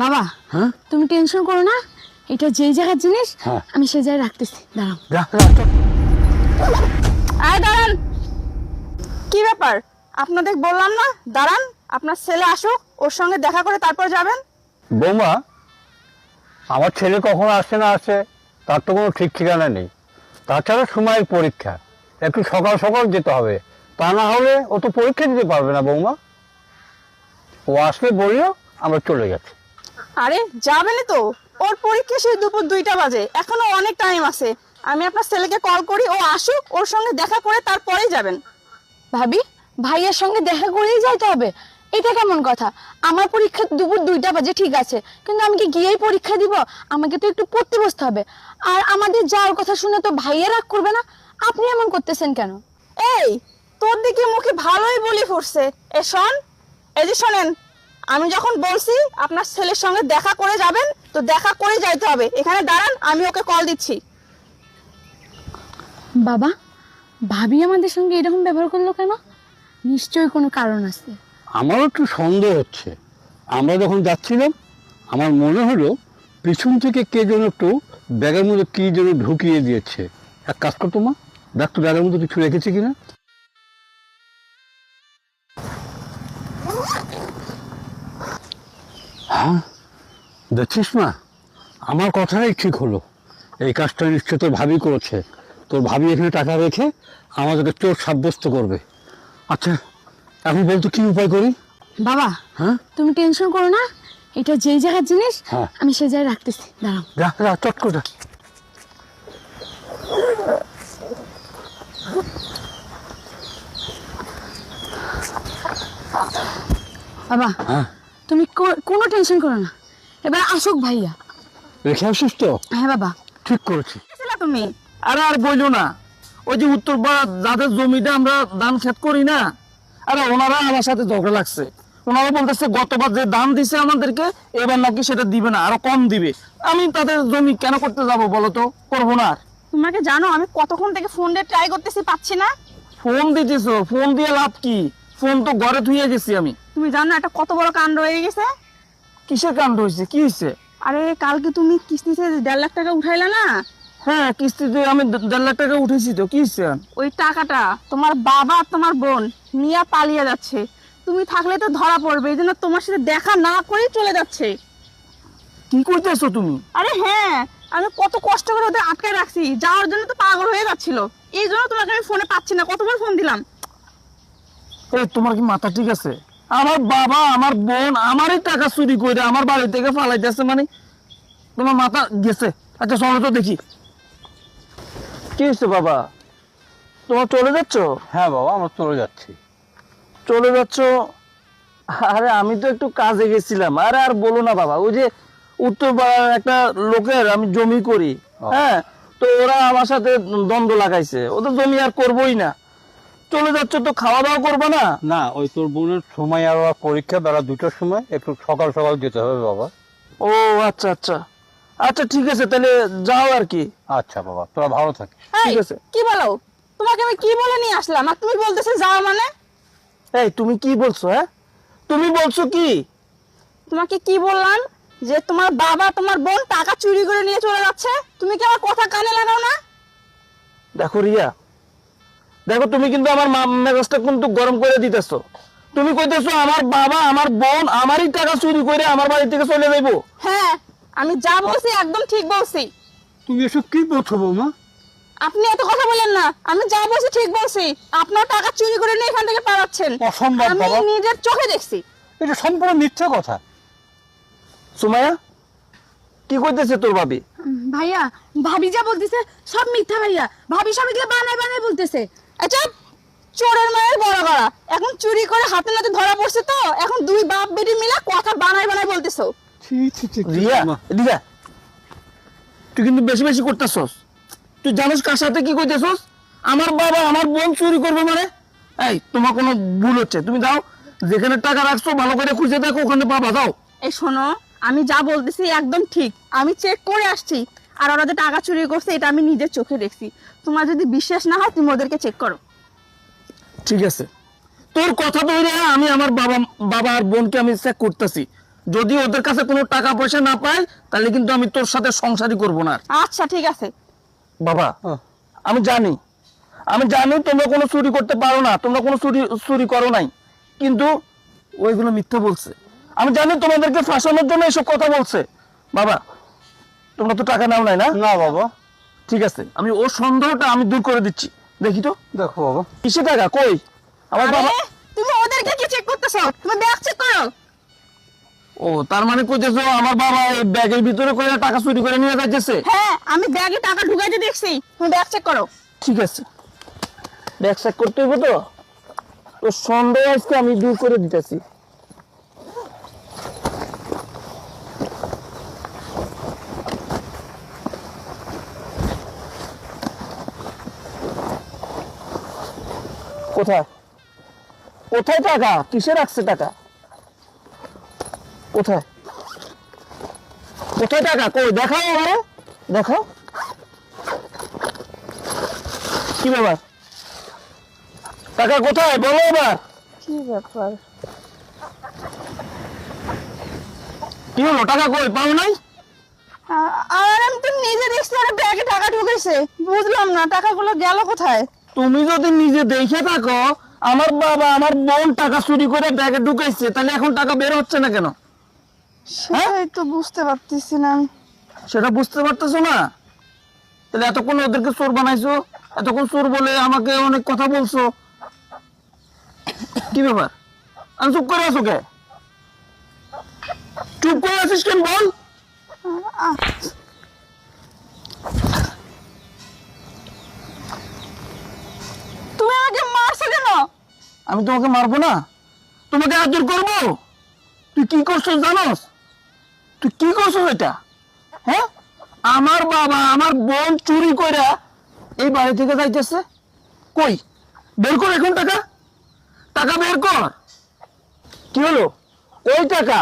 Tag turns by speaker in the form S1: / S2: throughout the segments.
S1: বাবা
S2: হ্যাঁ
S1: তুমি টেনশন করো না, এটা যেই জায়গার জিনিস আমি সেই জায়গায় রাখতেছি। দাঁড়াও।
S3: আয় দাঁড়ান। কি ব্যাপার? আপনাদের বললাম না দাঁড়ান, আপনার ছেলে আসুক, ওর সঙ্গে দেখা করে তারপর যাবেন।
S2: বৌমা, আমার ছেলে কখন আসে না আসে তার তো কোনো ঠিক ঠিকানা নেই। তাছাড়া সময়ের পরীক্ষা, একটু সকাল সকাল যেতে হবে, তা না হলে ও তো পরীক্ষা দিতে পারবে না। বৌমা, ও আসলে বললো, আমরা চলে গেছি।
S3: আরে যাবেনই তো, ওর পরীক্ষা সেই দুপুর 2টা বাজে, এখনো অনেক টাইম আছে। আমি আপনার ছেলেকে কল করি, ও আসুক, ওর সঙ্গে দেখা করে তারপরেই যাবেন।
S1: ভাবি, ভাইয়ের সঙ্গে দেখা করেই যাইতে হবে? এটা কেমন কথা? আমার পরীক্ষা দুপুর 2টা বাজে, ঠিক আছে, কিন্তু আমি কি গিয়েই পরীক্ষা দিব? আমাকে তো একটু পড়তে বসতে হবে। আর আমাদের যাওয়ার কথা শুনে তো ভাইয়া রাগ করবে না? আপনি এমন করতেছেন কেন?
S3: এই, তোর দিকে মুখে ভালোই বলি ফুটছে। এ শোন, এই যে শোনেন, আমি যখন বলছি আপনার ছেলের সঙ্গে দেখা করে যাবেন, তো দেখা করে যাইতে হবে। এখানে দাঁড়ান, আমি ওকে কল দিচ্ছি।
S1: বাবা, ভাবি আমাদের সঙ্গে এরকম ব্যবহার করলো কেন? নিশ্চয়ই কোনো কারণ আছে।
S2: আমারও একটু সন্দেহ হচ্ছে। আমরা যখন যাচ্ছিলাম, আমার মনে হলো পিছন থেকে কে যেন একটু ব্যাগের মধ্যে কি যেন ঢুকিয়ে দিয়েছে। এক কাজ করতো মা, দেখ তো ব্যাগের মধ্যে কিছু রেখেছে কিনা। হ্যাঁ, দেখছিস মা, আমার কথাই ঠিক হলো। এই কাজটা নিশ্চয় তোর ভাবি করেছে। তোর ভাবি এখানে টাকা রেখে আমাদেরকে চোর সাব্যস্ত করবে। আচ্ছা, এখন বলতো কি উপায় করি?
S1: বাবা,
S2: হ্যাঁ,
S1: তুমি টেনশন করো না, এটা যেই জায়গার জিনিস
S2: হ্যাঁ,
S1: আমি সেই জায়গায় রাখতেছি। দাঁড়াও।
S2: যা যা, চট করে যা।
S1: বাবা,
S2: হ্যাঁ,
S1: তুমি কোনো টেনশন করো না, এবার আসুক ভাইয়া।
S2: রেখে আসিস তো?
S1: হ্যাঁ বাবা।
S2: ঠিক করেছি।
S3: তুমি
S4: আরে আর বইলো না, ওই যে উত্তরপাড়া যাদের জমিতে আমরা ধান ক্ষেত করি না, আরে ওনারা আমার সাথে ঝগড়া লাগছে। ওনারা বলতেছে গতবার যে দাম দিছে আমাদেরকে, এবার নাকি সেটা দিবে না, আরো কম দিবে। আমি তাদের জমি কেন করতে যাব বলো তো? করবো না আর।
S3: তোমাকে জানো আমি কতক্ষণ থেকে ফোন দিয়ে ট্রাই করতেছি, পাচ্ছি না।
S4: ফোন দিতেছো, ফোন দিয়ে লাভ কি? ফোন তো ঘরে থুয়ে গেছি আমি।
S3: তুমি জানো এটা কত বড় কাণ্ড হয়ে গেছে?
S4: কিসের কাণ্ড হয়েছে? কি হয়েছে?
S3: আরে কালকে তুমি কিস্তিতে 1.5 লাখ টাকা উঠাইলা না?
S4: হ্যাঁ, কিস্তিতে আমি 1.5 লাখ টাকা উঠেছি তো, কি হয়েছে?
S3: ওই টাকাটা তোমার বাবা আর তোমার বোন নিয়ে পালিয়ে যাচ্ছে। তুমি থাকলে তো ধরা পড়বে, এই জন্য তোমার সাথে দেখা না করেই চলে যাচ্ছে।
S4: কি করতেছো তুমি?
S3: আরে হ্যাঁ, আমি কত কষ্ট করে ওদের আটকায় রাখছি, যাওয়ার জন্য তো পাগল হয়ে যাচ্ছিল। এই জন্য তোমাকে আমি ফোনে পাচ্ছি না, কতবার ফোন দিলাম।
S4: এই, তোমার কি মাথা ঠিক আছে? আমার বাবা আমার বোন আমারই টাকা চুরি করে আমার বাড়ি থেকে ফালাইতেছে, মানে তোমার মাথা গেছে? আচ্ছা চলো তো দেখি কি হয়েছে। বাবা, তোমার চলে যাচ্ছ?
S2: হ্যাঁ বাবা, আমরা চলে যাচ্ছি।
S4: চলে যাচ্ছ? আরে আমি তো একটু কাজে গেছিলাম। আরে আর বলো না বাবা, ওই যে উত্তর পাড়ার একটা লোকের আমি জমি করি, হ্যাঁ, তো ওরা আমার সাথে দ্বন্দ্ব লাগাইছে, ওদের জমি আর করবোই না। চলে যাচ্ছ তো খাওয়া দাওয়া করবে না?
S2: না, ওই তোর বোনের সময় আর ওর পরীক্ষা বেলা 2টার সময়, একটু সকাল সকাল যেতে হবে বাবা।
S4: ও আচ্ছা আচ্ছা, আচ্ছা ঠিক আছে, তাহলে যাও আর কি।
S2: আচ্ছা বাবা, তোরা ভালো থাকিস।
S3: এই,
S4: ঠিক আছে।
S3: কি বলো? তোমাকে আমি কি বলে নিয়ে আসলাম আর তুমি বলতেছে যাও মানে?
S4: এই তুমি কি বলছো? হ্যাঁ, তুমি বলছো কি?
S3: তোমাকে কি বললাম? যে তোমার বাবা তোমার বোন টাকা চুরি করে নিয়ে চলে যাচ্ছে। তুমি কি আমার কথা কানে লাগাও না?
S4: দেখো রিয়া, দেখো তুমি কিন্তু আমার মেজাজটা কিন্তু গরম করে দিতেছো। তুমি কইতেছো আমার বাবা আমার বোন আমারই টাকা চুরি করে আমার বাড়ি থেকে চলে যাইবো?
S3: হ্যাঁ, আমি যা বলছি একদম ঠিক বলছি।
S2: তুমি এসব কি বলছো বৌমা?
S3: আপনি এত কথা বলেন না, আমি যা বলছি ঠিক বলছি। আপনার টাকা চুরি করে নিয়ে এখান থেকে পালাচ্ছেন,
S2: অসম্ভব
S3: আমি
S2: বাবা,
S3: নিজের চোখে দেখছি।
S2: এটা সম্পূর্ণ মিথ্যা কথা।
S4: সুমাইয়া, কি কইতেছে তোর ভাবি?
S1: ভাইয়া, ভাবি যা বলতেছে সব মিথ্যা ভাইয়া। ভাবি সব এগুলো বানায় বানায় বলতেছে।
S3: আচ্ছা, চোরের মায়ের বড় গলা, এখন চুরি করে হাতে নাতে ধরা পড়ছে, তো এখন দুই বাপ বেটি মিলে কথা বানায় বানায় বলতেছো।
S2: ছি ছি ছি,
S4: রিয়া, এদিকে আয়। তুই কিন্তু বেশি বেশি করতেছস। তুই জানিস কার সাথে কি কইতেছস? আমার বাবা আমার বোন চুরি করবে মানে? এই, তোমার কোনো ভুল হচ্ছে। তুমি যাও, যেখানে টাকা রাখছো ভালো করে খুঁজে দেখো, ওখানে পাবা। যাও।
S3: এই শোনো, আমি যা বলতেছি একদম ঠিক, আমি চেক করে আসছি। আর ওরা যে টাকা চুরি করছে এটা আমি নিজের চোখে দেখছি। তোমার যদি বিশ্বাস না হয় তুমি ওদেরকে চেক করো।
S4: ঠিক আছে, তোর কথা ধরে আমি আমার বাবা বাবা আর বোনকে আমি চেক করতেছি। যদি ওদের কাছে কোনো টাকা পয়সা না পাই তাহলে কিন্তু আমি তোর সাথে সংসারই করব না আর।
S3: আচ্ছা ঠিক আছে।
S4: বাবা
S2: হ্যাঁ।
S4: আমি জানি তোমরা কোনো চুরি করতে পারো না, তোমরা কোনো চুরি করো নাই, কিন্তু ওইগুলো মিথ্যা বলছে। আমি জানি তোমাদেরকে ফাঁসানোর জন্য এসব কথা বলছে। বাবা তোমরা তো টাকা নাও নাই না?
S2: না বাবা।
S4: ঠিক আছে, আমি ওর সন্দেহটা আমি দূর করে দিচ্ছি। দেখি তো
S2: দেখো বাবা,
S4: কিসে টাকা কই আমার
S3: আরে
S4: বাবা।
S3: তুমি ওদেরকে কি চেক করতেছো? তুমি ব্যাগ চেক করো।
S4: ও তার মানে কইতেছো আমার বাবা এই ব্যাগের ভিতরে করে টাকা চুরি করে নিয়ে যাইতেছে?
S3: হ্যাঁ আমি ব্যাগে টাকা ঢুকাইতে দেখছি, তুমি ব্যাগ চেক করো।
S4: ঠিক আছে, ব্যাগ চেক করতে হইব তো। তো সন্দেহ আজকে আমি দূর করে দিতেছি। কোথায় কোথায় টাকা? কিসে রাখছে টাকা? কোথায় কোথায় টাকা? কই দেখাও আমারে, দেখাও। কি ব্যাপার? টাকা কোথায় বলো এবার।
S3: কি ব্যাপার?
S4: কি হলো? টাকা কই পাও নাই?
S3: আর আমি তো নিজে দেখছি আর ব্যাগে টাকা ঢুকেছে, বুঝলাম না টাকাগুলো গেল কোথায়।
S4: তুমি যদি নিজে দেখে থাকো আমার বাবা আমার বোন টাকা চুরি করে ব্যাগে ঢুকাইছে, তাহলে এখন টাকা বের হচ্ছে না কেন?
S3: সেটাই তো বুঝতে পারতেছি না আমি।
S4: সেটা বুঝতে পারতেছো না? তাহলে এতক্ষণ ওদেরকে চোর বানাইছো, এতক্ষণ চোর বলে আমাকে অনেক কথা বলছো। কি ব্যাপার? আমি চুপ করে আছো কে? চুপ করে আছিস কেন বল?
S3: তুমি আমাকে মারছো কেন?
S4: আমি তোমাকে মারবো না, তোমাকে আদর করবো? তুই কি করছিস জানোস? তুই কি করছিস এটা? হ্যাঁ, আমার বাবা আমার বোন চুরি কইরা এই বাড়ি থেকে যাইতেছে। কই বের কর এখন টাকা, টাকা বের কর। কি হলো? ওই টাকা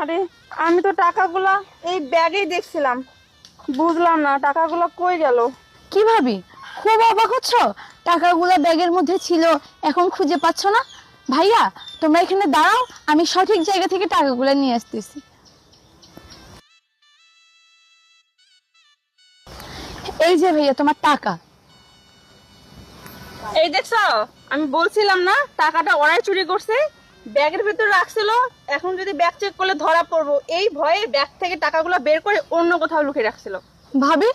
S3: আরে আমি তো টাকাগুলা এই ব্যাগেই দেখছিলাম, বুঝলাম না টাকাগুলো কই গেল।
S1: কি ভাবি, খুব অবাক হচ্ছ? টাকাগুলো ব্যাগের মধ্যে ছিল, এখন খুঁজে পাচ্ছ না? ভাইয়া তোমরা এখানে দাঁড়াও, আমি সঠিক জায়গা থেকে টাকাগুলো নিয়ে আসতেছি। এই যে ভাইয়া তোমার টাকা।
S3: এই দেখছো, আমি বলছিলাম না টাকাটা ওরাই চুরি করছে, ব্যাগের ভিতরে রাখছিল। এখন যদি ব্যাগ চেক করলে ধরা পড়বো, এই ভয়ে ব্যাগ থেকে টাকাগুলো বের করে অন্য কোথাও লুকিয়ে রাখছিল।
S1: ভাবি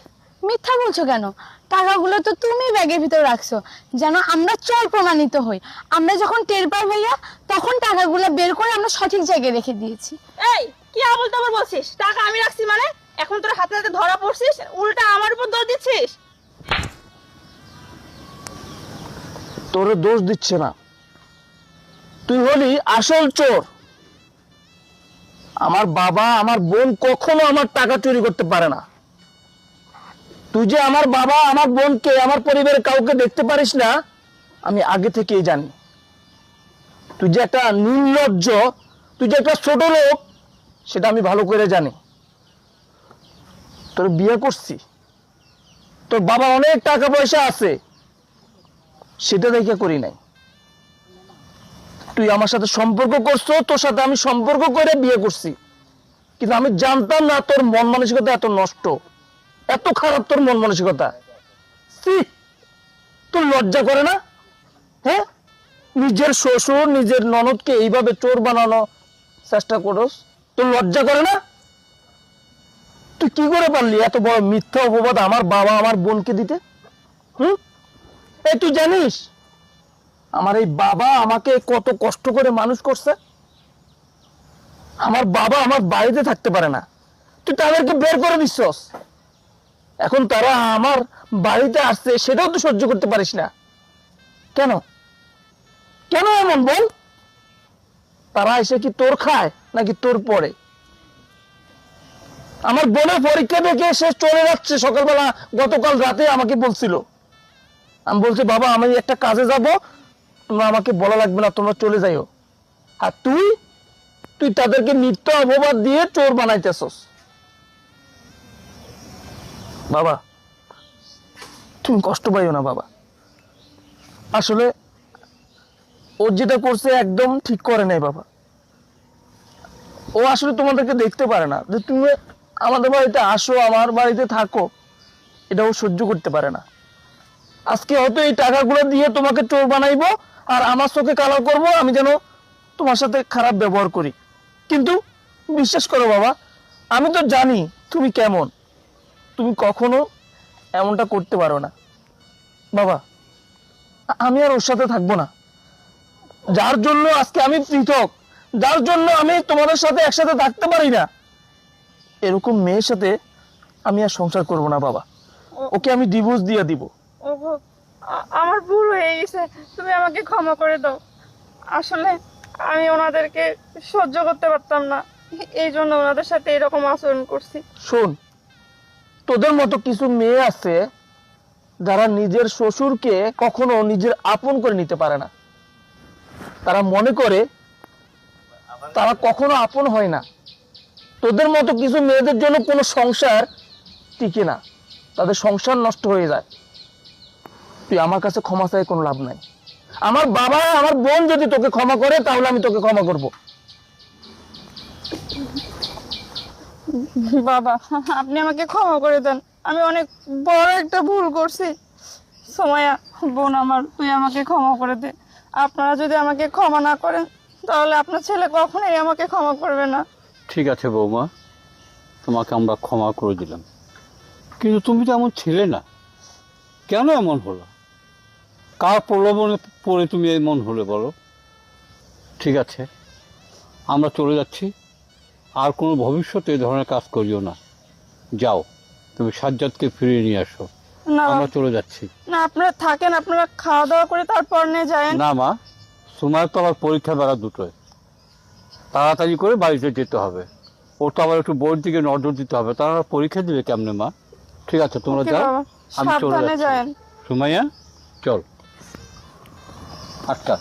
S1: মিথ্যা বলছো কেন? টাকাগুলো তো তুমি ব্যাগের ভিতরে রাখছো, যেন আমরা চোর প্রমাণিত হই। আমরা যখন টের পাই ভাইয়া, তখন টাকাগুলো বের করে আমরা সঠিক জায়গায় রেখে দিয়েছি।
S3: এই কি আবল তাবল বলছিস? টাকা আমি রাখছি মানে? এখন তোর হাতে হাতে ধরা পড়ছিস, উল্টা আমার উপর দোষ দিচ্ছিস।
S4: তোর দোষ দিচ্ছে না, তুই হলি আসল চোর। আমার বাবা আমার বোন কখনো আমার টাকা চুরি করতে পারে না। তুই যে আমার বাবা আমার বোনকে আমার পরিবারের কাউকে দেখতে পারিস না, আমি আগে থেকেই জানি। তুই যে একটা নির্লজ্জ, তুই যে একটা ছোট লোক, সেটা আমি ভালো করে জানি। তোর বিয়ে করছি, তোর বাবা অনেক টাকা পয়সা আছে, সেটা দেখে করি নাই। তুই আমার সাথে সম্পর্ক করছো, তোর সাথে আমি সম্পর্ক করে বিয়ে করছি, কিন্তু আমি জানতাম না তোর মন মানসিকতা এত নষ্ট, এত খারাপ তোর মন মানসিকতা। ছি, তোর লজ্জা করে না? হ্যাঁ, নিজের শ্বশুর নিজের ননদকে এইভাবে চোর বানানো চেষ্টা করস, তোর লজ্জা করে না? তুই কি করে পারলি এত বড় মিথ্যা অপবাদ আমার বাবা আমার বোনকে দিতে? এই তুই জানিস আমার এই বাবা আমাকে কত কষ্ট করে মানুষ করছে? আমার বাবা আমার বাড়িতে থাকতে পারে না, তুই তাদেরকে বের করে দিচ্ছস। এখন তারা আমার বাড়িতে আসছে, সেটাও তো সহ্য করতে পারিস না কেন? কেন এমন বল? তারা এসে কি তোর খায় নাকি তোর পরে? আমার বোনের পরীক্ষা দেখে সে চলে যাচ্ছে সকালবেলা, গতকাল রাতে আমাকে বলছিল। আমি বলছি বাবা আমি একটা কাজে যাব, তোমরা আমাকে বলা লাগবে না, তোমরা চলে যাইও। আর তুই তুই তাদেরকে মিথ্যা অপবাদ দিয়ে চোর বানাইতেছস। বাবা তুমি কষ্ট পাইও না বাবা, আসলে ও যেটা করছে একদম ঠিক করে নাই বাবা। ও আসলে তোমাদেরকে দেখতে পারে না, যে তুমি আমাদের বাড়িতে আসো, আমার বাড়িতে থাকো, এটা ও সহ্য করতে পারে না। আজকে হয়তো এই টাকাগুলো দিয়ে তোমাকে চোর বানাইবো, আর আমার চোখে কালো করবো, আমি যেন তোমার সাথে খারাপ ব্যবহার করি। কিন্তু বিশ্বাস করো বাবা, আমি তো জানি তুমি কেমন, তুমি কখনো এমনটা করতে পারো না। বাবা, আমি আর ওর সাথে থাকবো না। যার জন্য আজকে আমি পৃথক, যার জন্য আমি তোমাদের সাথে একসাথে থাকতে পারি না, এরকম মেয়ের সাথে আমি আর সংসার করব না বাবা। ওকে আমি ডিভোর্স দিয়ে দিব।
S3: ওগো, আমার ভুল হয়ে গেছে, তুমি আমাকে ক্ষমা করে দাও। আসলে আমি ওনাদেরকে সহ্য করতে পারতাম না, এই জন্য ওনাদের সাথে এরকম আচরণ করছি।
S4: শোন, তোদের মতো কিছু মেয়ে আছে যারা নিজের শ্বশুরকে কখনো নিজের আপন করে নিতে পারে না। তারা মনে করে তারা কখনো আপন হয় না। তোদের মতো কিছু মেয়েদের জন্য কোনো সংসার টিকে না, তাদের সংসার নষ্ট হয়ে যায়। তুই আমার কাছে ক্ষমা চাই কোনো লাভ নাই। আমার বাবা, আমার বোন যদি তোকে ক্ষমা করে, তাহলে আমি তোকে ক্ষমা করব।
S3: বাবা, আপনি আমাকে ক্ষমা করে দেন, আমি অনেক বড় একটা ভুল করছি। সময়া, বোন আমার, তুই আমাকে ক্ষমা করে দে। আপনারা যদি আমাকে ক্ষমা না করেন, তাহলে আপনার ছেলে কখনোই আমাকে ক্ষমা করবে না।
S2: ঠিক আছে বৌমা, তোমাকে আমরা ক্ষমা করে দিলাম, কিন্তু তুমি তো এমন ছিলে না, কেন এমন হলো? কার প্রলোভনে পড়ে তুমি এমন হলে বলো? ঠিক আছে, আমরা চলে যাচ্ছি, আর কোনো ভবিষ্যতে এই ধরনের কাজ করিও না। যাও, তুমি সাজ্জাদকে ফিরিয়ে নিয়ে আসো।
S3: না
S2: আমরা চলে যাচ্ছি।
S3: না, আপনারা থাকেন, আপনারা খাওয়া দাওয়া করে তারপর নিয়ে যায়।
S2: না মা, সময় তো আবার পরীক্ষা বেড়া দুটোয়, তাড়াতাড়ি করে বাড়িতে যেতে হবে। ওর তো আবার একটু বোর্ড দিকে নজর দিতে হবে, তারা পরীক্ষা দিবে কেমনে মা? ঠিক আছে, তোমরা
S3: ওকে
S2: যাও,
S3: বাবা,
S2: আমি চলে
S3: সাবধানে
S2: যাচ্ছি।
S3: যায়েন।
S2: সুমাইয়া, চল। আচ্ছা,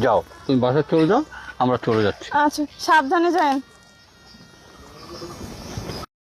S2: যাও, তুমি বাসায় চলে যাও, আমরা চলে যাচ্ছি।
S3: আচ্ছা, সাবধানে যায়েন।